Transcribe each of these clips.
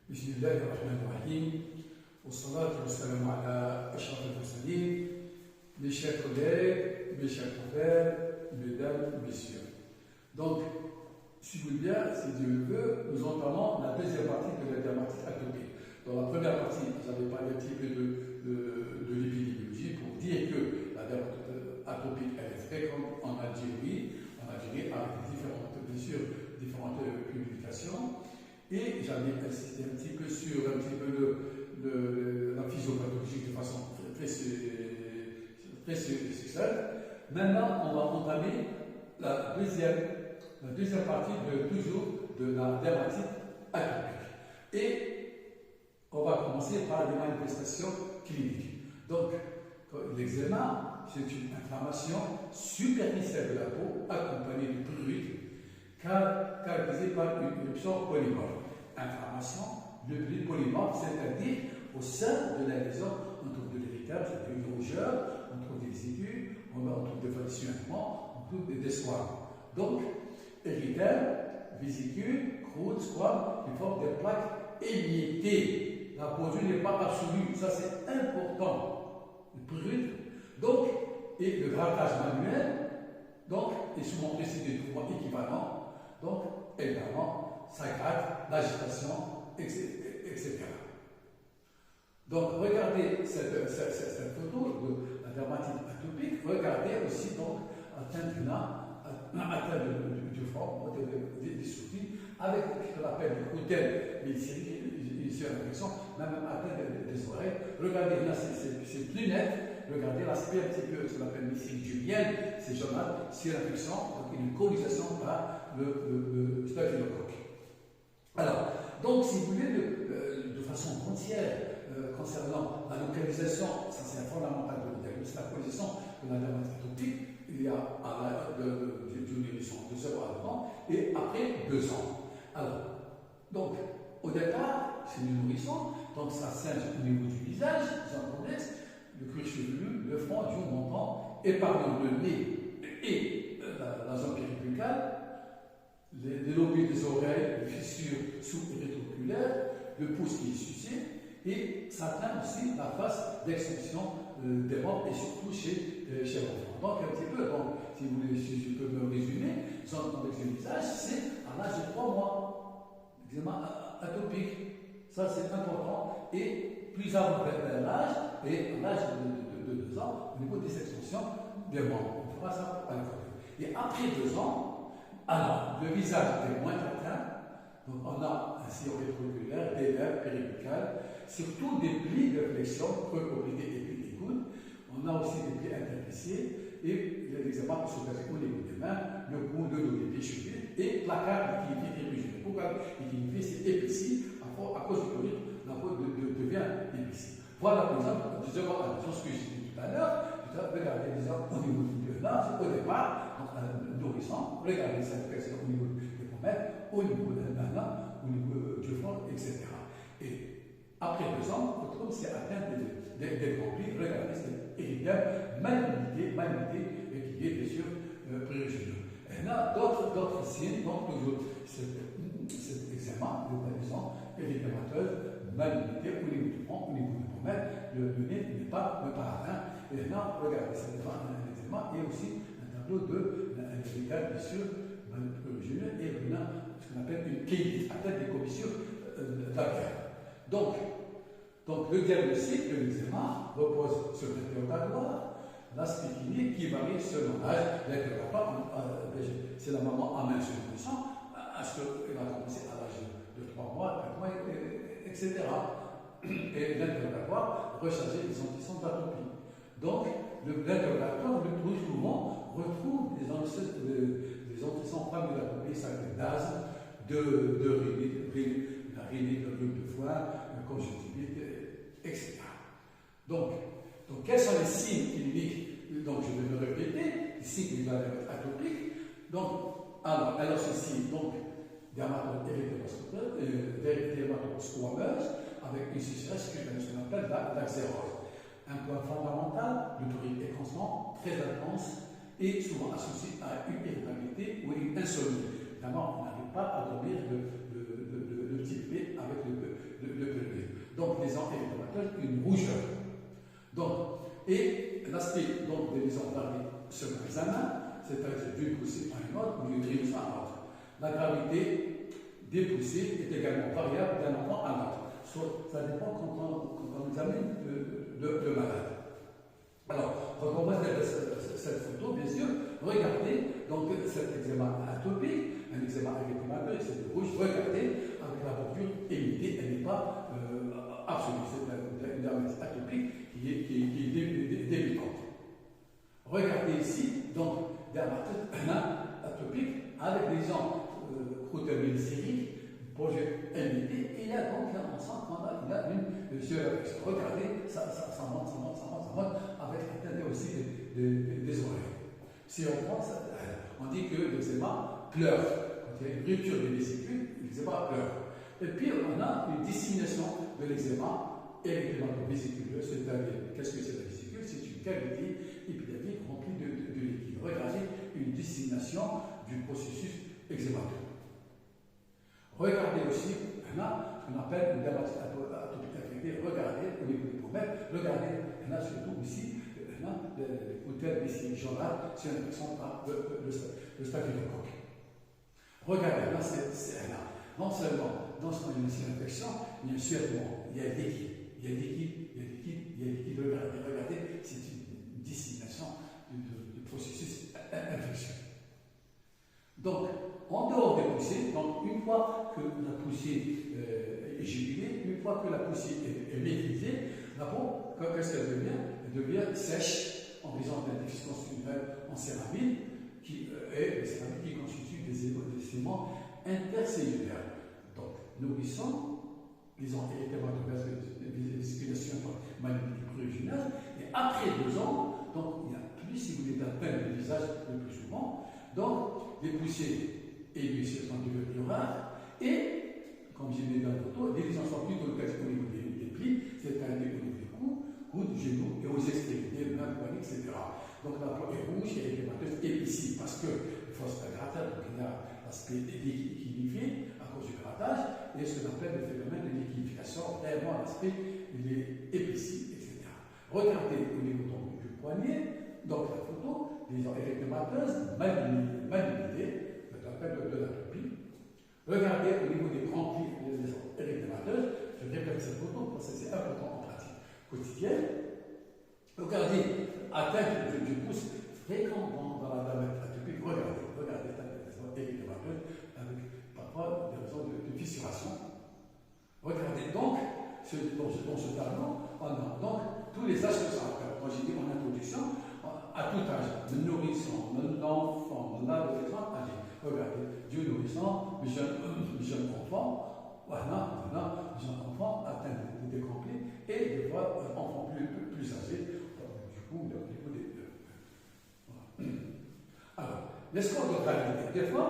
بسم الله الرحمن الرحيم والصلاة والسلام على أشرف المرسلين. Mes chers collègues, mes chers frères, mesdames, messieurs. Donc, si vous voulez bien, si Dieu le veut, nous entamons la deuxième partie de la dermatite atopique. Dans la première partie, vous avez parlé un petit peu de l'épidémiologie pour dire que la dermatite atopique elle est fréquente en Algérie avec différentes publications. Et j'avais insisté un petit peu sur la physiopathologie de façon très succincte. Maintenant, on va entamer la deuxième partie de la dermatite atopique. Et on va commencer par les manifestations cliniques. Donc, l'eczéma, c'est une inflammation superficielle de la peau accompagnée de prurite caractérisée par une éruption polymorphe. Inflammation, le prurite polymorphe, c'est-à-dire au sein de la lésion, on trouve de l'irritable, c'est-à-dire une rougeur, on trouve des résidus, on trouve des vomisssements, on trouve des soirs. Donc, érythème, vésicule, croûte, squame, ils forment des plaques émiettées. La posure n'est pas absolue, ça c'est important. Le prurite, donc, et le grattage manuel, donc, est souvent précédé de mouvements équivalents. Donc, évidemment, ça gratte, l'agitation, etc. Donc, regardez cette photo de la dermatite atopique. Regardez aussi donc atteinte du front, des sourcils, avec ce qu'on appelle le coutel, mais ici l'infection, même atteinte des oreilles. Regardez là, c'est plus net. Regardez l'aspect un petit peu, ce qu'on appelle ici du miel, c'est jaunâtre, c'est l'infection, donc une colonisation par le staphylocoque. Alors, donc si vous voulez, de façon entière, concernant la localisation, ça c'est fondamental de le diagnostic, la localisation de la dermatite atopique, il y a d'une émission de 0 à 2 ans et après 2 ans. Alors, donc, au départ, c'est une nourrisson, donc ça singe au niveau du visage, sans problème, le cuir chevelu, le front, du menton, épargnant le nez et la zone péribuccale, les lobules des oreilles, les fissures sous-rétroculaires, le pouce qui est sucé, et ça atteint aussi la phase d'extension des membres et surtout chez l'enfant. Donc, un petit peu, donc, si vous voulez, si je peux me résumer, son contexte du visage, c'est à l'âge de 3 mois, l'eczéma atopique. Ça, c'est important. Et plus avant vers l'âge, et à l'âge de 2 ans, au niveau des extensions des membres. On fera ça à l'école. Et après 2 ans, alors, le visage est moins atteint. Donc, on a un sillon rétroculaire, des lèvres péribuccales, surtout des plis de flexion, creux obliqués et plis des coudes. On a aussi des plis interviciés et l'eczéma peut se passer au niveau des mains, le cou, le dos des pieds chevelus et placard liquidité érugée. Pourquoi liquidité c'est épaissi à cause du prurite, la peau devient épaissie. Voilà par exemple, ce que j'ai dit tout à l'heure, regardez les hommes au niveau du là, au départ, donc nourrissant, regardez cette personne au niveau des pommettes, au niveau de la au niveau du front, etc. Et après 2 ans, comme c'est atteint des conflits, regardez, c'est évident, malignité, et qui est bien sûr prurigine. Et là, d'autres signes, donc toujours cet eczéma, localisant, érythémateuse, malignité au niveau du front, au niveau des pommettes, le nez n'est pas atteint. Et là, regardez, c'est un eczéma et aussi un tableau de l'héritage, bien sûr, prurigineux, et on a ce qu'on appelle une kéyite, atteinte des commissures labiales. Donc, le diagnostic de l'eczéma repose sur l'interrogatoire, l'aspect clinique qui varie selon l'âge. L'interrogatoire, c'est la maman à main sur le sang, est-ce qu'elle a commencé à l'âge de 3 mois, 4 mois, etc. Et l'interrogatoire rechargé des anticorps d'atopie. Donc, l'interrogatoire, le plus souvent, retrouve des anticorps fameux d'atopie, ça fait d'asthme, de rhinite, de rhume de foie, conjonctivite, etc. Donc, quels sont les signes cliniques? Donc, je vais me répéter, les signes de la dermatite atopique. Donc, alors ceci, donc, dermatosquameuse, avec une sécheresse qu'on appelle l'axérose. Un point fondamental, le prurite est constant, très intense et souvent associé à une irritabilité ou une insomnie. Évidemment, on n'arrive pas à dormir le type B avec lésions érythémateuses, une rougeur. Donc, et l'aspect donc, des lésions varie selon l'examen, c'est-à-dire d'une poussée à une autre ou d'une guérison à l'autre. La gravité des poussées est également variable d'un enfant à l'autre. Ça dépend quand on examine le malade. Alors, quand on voit cette photo, bien sûr, regardez donc cet eczéma atopique, un eczéma érythémateux, c'est rouge, regardez avec la bordure émitée, elle n'est pas absolue, c'est une dermatite atopique qui est débutante. Regardez ici, donc, dermatite atopique avec des gens croutermine sérique, projet émité, et là, donc, on sent qu'il a une surréaction. Regardez, ça monte, avec l'atteinte aussi des oreilles. Si on prend ça, on dit que l'eczéma pleure. Quand il y a une rupture des vésicules, l'eczéma pleure. Et puis, on a une dissémination de l'eczéma érythémato-vésiculeuse, c'est-à-dire, qu'est-ce que c'est la vésicule? C'est une cavité épidermique remplie de liquide. Regardez une dissémination du processus eczémateux. Regardez aussi, on a ce qu'on appelle une dermatite atopique infectée. Regardez au niveau des pommettes, regardez, on a surtout ici, on a les coutelles ici jaunâtres, c'est une infection par le staphylocoque. Regardez, là, c'est là. Non seulement dans ce qu'on a une infection, il y a un suellement, il y a un liquide, regardez, c'est une dissémination du processus infectieux. Donc, en dehors des poussées, donc une fois que la poussée est jugulée, une fois que la poussée est maîtrisée, la peau, qu'est-ce qu'elle devient? Elle devient sèche en raison d'un déficit constitutionnel en céramide, qui constitue des sédiments intercellulaires. Donc, nourrissons, disons, érythémateuses, des vésiculations prurigineuses, et après 2 ans, donc il n'y a plus, si vous voulez, d'atteinte du visage le plus souvent, donc les poussées et les sont devenues rares, et, comme j'ai dit dans la photo, les lésions sont plutôt localisées au niveau des plis, c'est-à-dire au niveau des coudes, du genou et aux extrémités, mains, poignets, etc. Donc la peau est rouge et érythémateuse ici, parce que il faut se gratter, donc il y a l'aspect liquéfié à cause du grattage, et ce qu'on appelle le phénomène de liquéfication, vraiment l'aspect il est épaissi, etc. Regardez au niveau du poignet, donc la photo, des érythémateuses mal limitées, de l'atopie. Regardez au niveau des grands plis des érythémateuses, je répète cette photo parce que c'est important en pratique quotidienne. Regardez, atteinte du pouce fréquent dans la dermatite atopique, regardez cette érythémateuse avec parfois des raisons de fissuration. Regardez donc, dans ce tableau, on a donc tous les âges que ça a. Quand j'ai dit en introduction, à tout âge, le nourrisson, l'enfant, l'adolescent, âgé. Regardez, du nourrisson, le jeune enfant, voilà, jeune enfant atteint des complets, et des fois, enfant plus âgé, du coup, au niveau des deux. Voilà. Alors, les scores de gravité, des fois,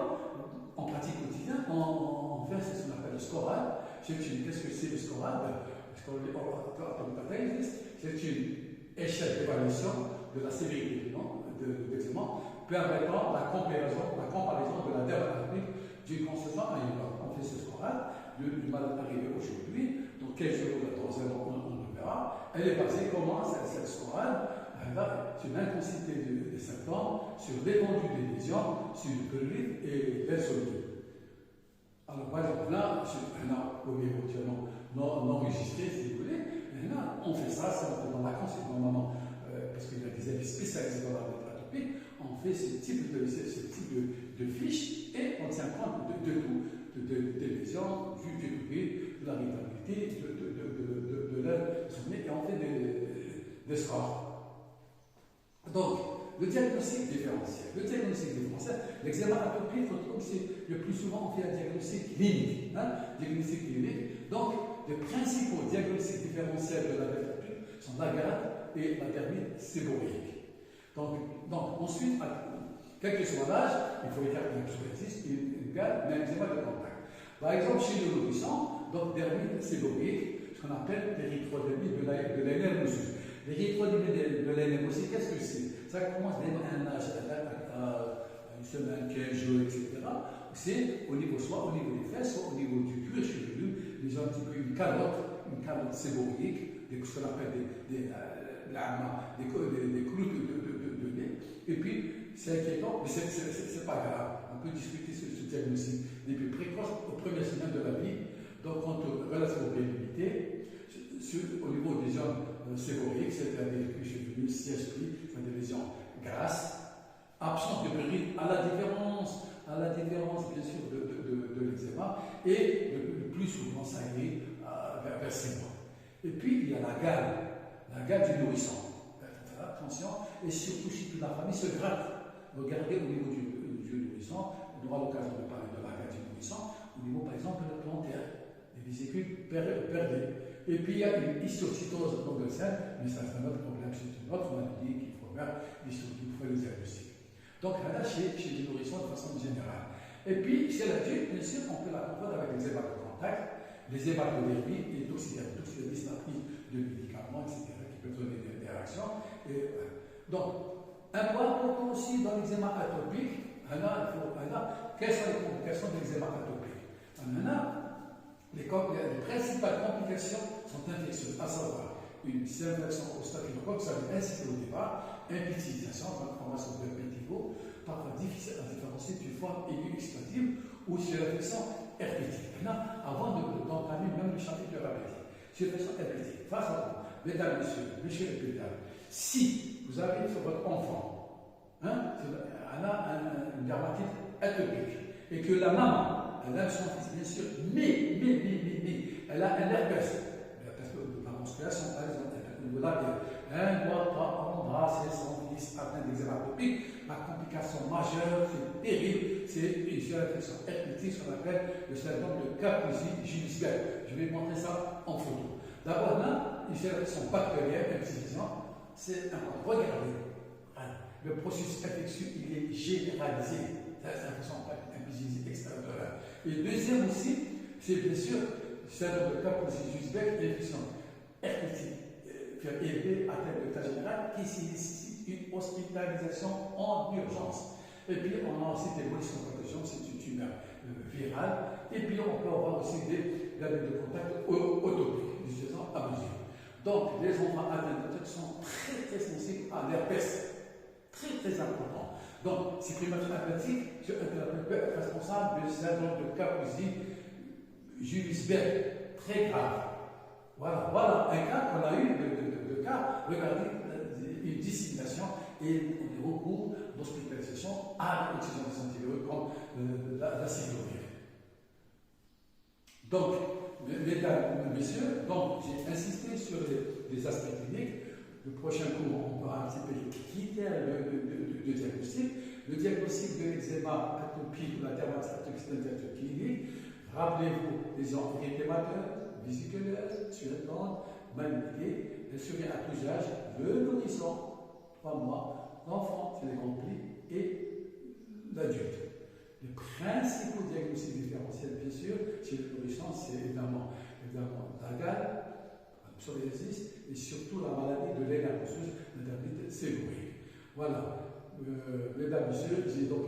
en pratique quotidienne, on fait ce qu'on appelle le scorade. Qu'est-ce que c'est le scorade? C'est une échelle d'évaluation de la sévérité de l'eczéma, permettant la comparaison de la dermatite d'une consultant à une autre. On fait ce scorade, du malade arrivé aujourd'hui, donc quel jour dans un an on le verra. Elle est basée comment cette scorade? Sur l'intensité des symptômes, sur l'étendue des lésions, sur le pellules et les solides. Alors, par exemple, là, au niveau non enregistré, si vous voulez, et là, on fait ça, c'est dans la consultation, normalement, parce qu'il y a des avis spécialisés dans la atopique, on fait ce type de fiche et on tient compte de tout, des lésions, du degré, de la vitalité, de la sommet, et on fait des scores. Donc, le diagnostic différentiel. L'eczéma atopique, c'est le plus souvent on fait un diagnostic clinique. Donc, les principaux diagnostics différentiels de la dermatite sont la gale et la dermite séborrhéique. Donc, ensuite, quel que soit l'âge, il faut écarter une psoriasis, une gale, mais un eczéma de contact. Par exemple, chez le nourrisson, donc dermite séborrhéique, ce qu'on appelle l'érythrodermie de l'aénermosus. L'érythrodermie de l'aénermosus, qu'est-ce que c'est? Ça commence dès un âge, à une semaine, 15 jours, etc. C'est au niveau, soit au niveau des fesses, soit au niveau du cuir chevelu, ils ont un petit peu une calotte une canne séborrheique, ce qu'on appelle des clous de nez. Et puis, c'est inquiétant, mais c'est pas grave. On peut discuter sur ce diagnostic depuis précoce aux premières semaines de la vie. Donc, on relativement bien limité. Au niveau des lésions séborrheiques, c'est-à-dire que j'ai venu siège-plis, des lésions grasses, absence de péril, à la différence bien sûr de l'eczéma, et le plus souvent ça y est vers 6 mois. Et puis il y a la gale du nourrisson. Attention, et surtout si toute la famille se gratte. Regardez au niveau du nourrisson, on aura l'occasion de parler de la gale du nourrisson, au niveau par exemple de la plantaire, des vésicules perlées. Et puis il y a une histocytose longue-scène, mais ça c'est un autre problème, c'est une autre maladie qu'il faut faire l'histocytose pour faire le diagnostic. Donc là, chez les nourrissons de façon générale. Et puis chez l'adulte, bien sûr, on peut la confondre avec les hématocontact, les hématodermies et toxidémies natives de médicaments, etc., qui peuvent donner des réactions. Donc, un point important aussi dans l'eczéma atopique, quelles sont les complications de l'eczéma atopique? Les principales complications sont infectieuses, à savoir une infection au staphylocoque, ça veut inciter au départ, impétitisation, transformation de vertigo, parfois difficile à différencier d'une forme aiguë extractive ou sur l'infection herpétique. Maintenant, avant d'entamer même le chapitre de herpétique, sur l'infection herpétique, face à vous, mesdames, messieurs les pédales, si vous avez sur votre enfant, elle a une dermatite atopique, et que la maman, elle aime son fils, bien sûr, mais, elle a un herpès. L'herpès de la menstruation, par exemple, au niveau labial. Elle ne doit pas embrasser son fils atteint d'eczéma atopique. La complication majeure, c'est terrible, c'est une infection herpétique, ce qu'on appelle le syndrome de Kaposi-Gillisberg. Je vais montrer ça en photo. D'abord, là, une infection bactérienne, c'est important. Regardez, le processus infectieux, il est généralisé. C'est une infection invisible extérieure. Et deuxième aussi, c'est bien sûr le syndrome de Kaposi-Gillisberg, l'infection herpétique élevée à tel état général qui nécessite une hospitalisation en urgence. Et puis on a aussi des molécules de protection, c'est une tumeur virale. Et puis on peut avoir aussi des labels de contact autopiques, d'utilisation abusive. Donc les enfants atteints de sont très sensibles à l'herpès. Très important. Donc, ces primates herpétiques peut être responsable du syndrome de Kaposi-Gillisberg, très grave. Voilà un cas qu'on a eu de cas. Regardez, une dissémination et des recours d'hospitalisation à l'utilisation des antiviraux comme la cyclovir. Donc, mesdames, messieurs, j'ai insisté sur les aspects cliniques. Le prochain cours, on va un petit peu les critères de diagnostic. Le diagnostic de l'eczéma atopique ou la dermatite atopique, c'est un diagnostic clinique. Rappelez-vous les érythémateuses, vésiculaires, surrétentes, magnifiées. Elle survient à tous âges, le nourrisson, 3 mois, l'enfant, c'est les compris, et l'adulte. Les principaux diagnostics différentiels, bien sûr, chez le nourrisson, c'est évidemment la gale, la psoriasis, et surtout la maladie de l'aile osseuse, la dermatite séborrheique. Voilà. Mesdames et messieurs, j'ai donc